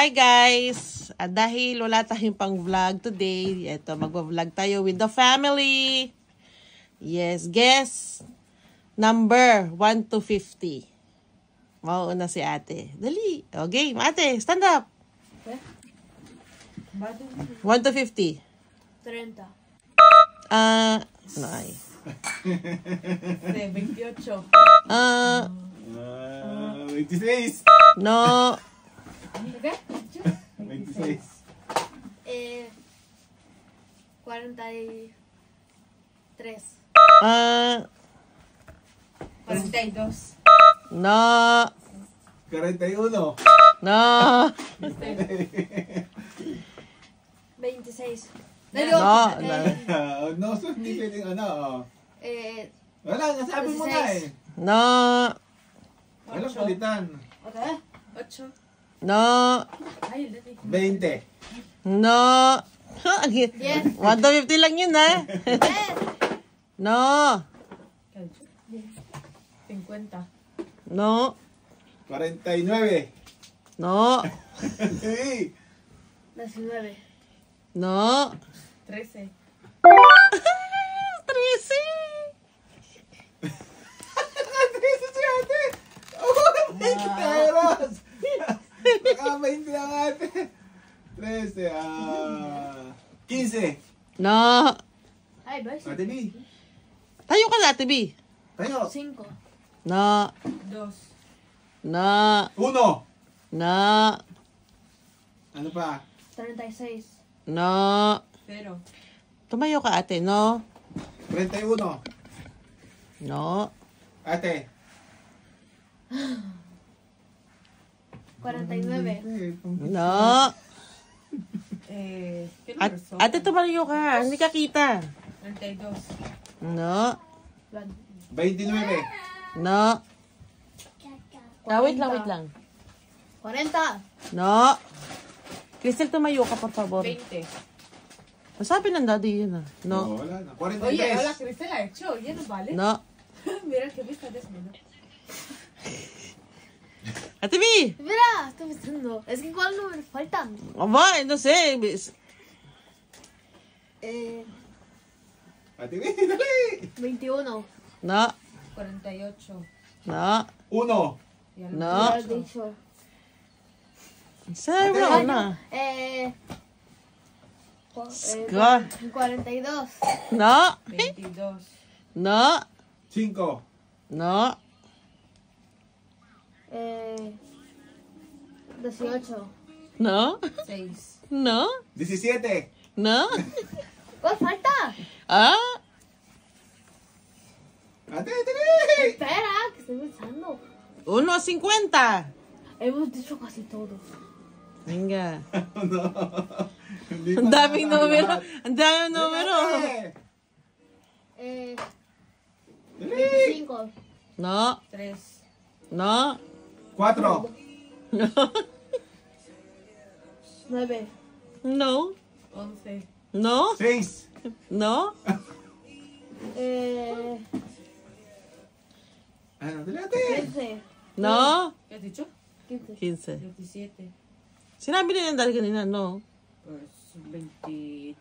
Hi guys! Dahil wala tayong pang vlog today, ito magva-vlog tayo with the family. Yes, guess number 1 to 50. Mauuna si ate. Dali. Okay, ate, stand up. 1 to 50. 30. No, ay. 28. 26. No. ¿Qué? 26. 43. 42. No. 41. No. 26. No. No, so hindi pwedeng ano. Eh, Wala, nasabi mo na eh. No. Walang palitan. okay. 8. No. Ay, dali. 20. No. 1 Yes. to 50 lang yun, ha? Yes. No. 50. No. 49. No. Hey. 19. No. 13. 13. Nakatreso si ate. Oh, 20 pesos. Naka-20 lang ate. 13. 15. No. Ay, ba? Ate B. Tayo ka na, Ate B. Tayo. 5. No. 2. No. 1. No. Ano pa? 36. No. 0. Tumayo ka, ate, no? 31. No. Ate. 49. No. ¿Qué At, número son? ate, tumayo ka. Hindi ka kita. 32. No. 29. No. Wait lang. 40. No. Crystal, tumayo ka, por favor. 20. Masabi ng daddy yun, ah. No. Wala na. Oye, 43. hola, Cristel ha hecho. Ya no vale. No. Mira que me está desnudo. Ate B! Mira, estoy pensando. Es que ¿cuál número faltan? Aba, no sé. Ate B, dali. 21. No. 48. No. 1. Ya No. Ya lo he dicho. Sabi mo Ate. na. Ska. 42. No. 22. No. 5. No. 18. No. 6. No. 17. No. ¿Cuál falta? Ah. Ate, dali. Espera, que estoy pensando. 1.50. Hemos dicho casi todo. Venga. No. Hindi Ang pa daming numero. Ang daming numero. Dali. 25. No. 3. No. 4. No. 9. No. 11. No. 6. No. Ano, dali ate. 15. No. ¿Qué has dicho? 15. 15. 17. Sinabi din ng daddy kanina, no. Pues 23.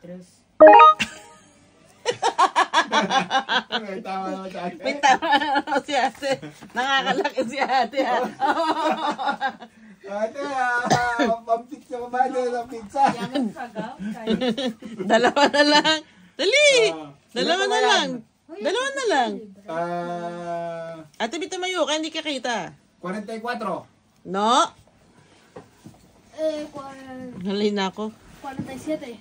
May tama naman sa ate. May tama na si ate. Nakakalaki si ate. Ate, pampitsa ko ba ito ng pizza? Ya me cagado. Dalawa na lang. Dali. Dalawa Ilan na pa lang. yan? Dalawa na lang. Ah, Ate, bito mayo ka, hindi ka kita. 44. No. 47. Halay na ako. Tama si ate.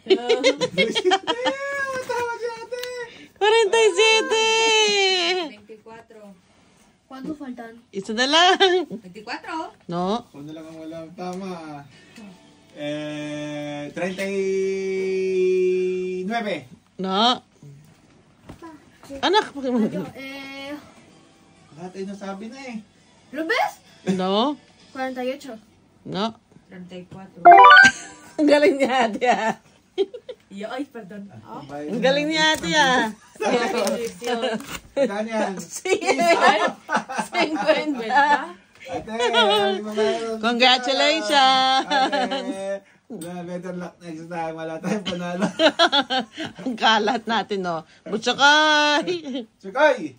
47. 24. ¿Cuántos faltan? Isa na lang. 24. No. Kung na lang ang walang tama. 39. No. Anak. Lahat ay nasabi na eh. ¿Lo ves? No. 48. No. 34. Ang galing ni ate, ah. Y yo, ay, perdón. Ang galing ni ate, ah. Saan yan? 50. Ate, Congratulations! Ate, better luck next time. Wala tayong panalo. Ang kalat natin, no? Butchakay! Chikoy!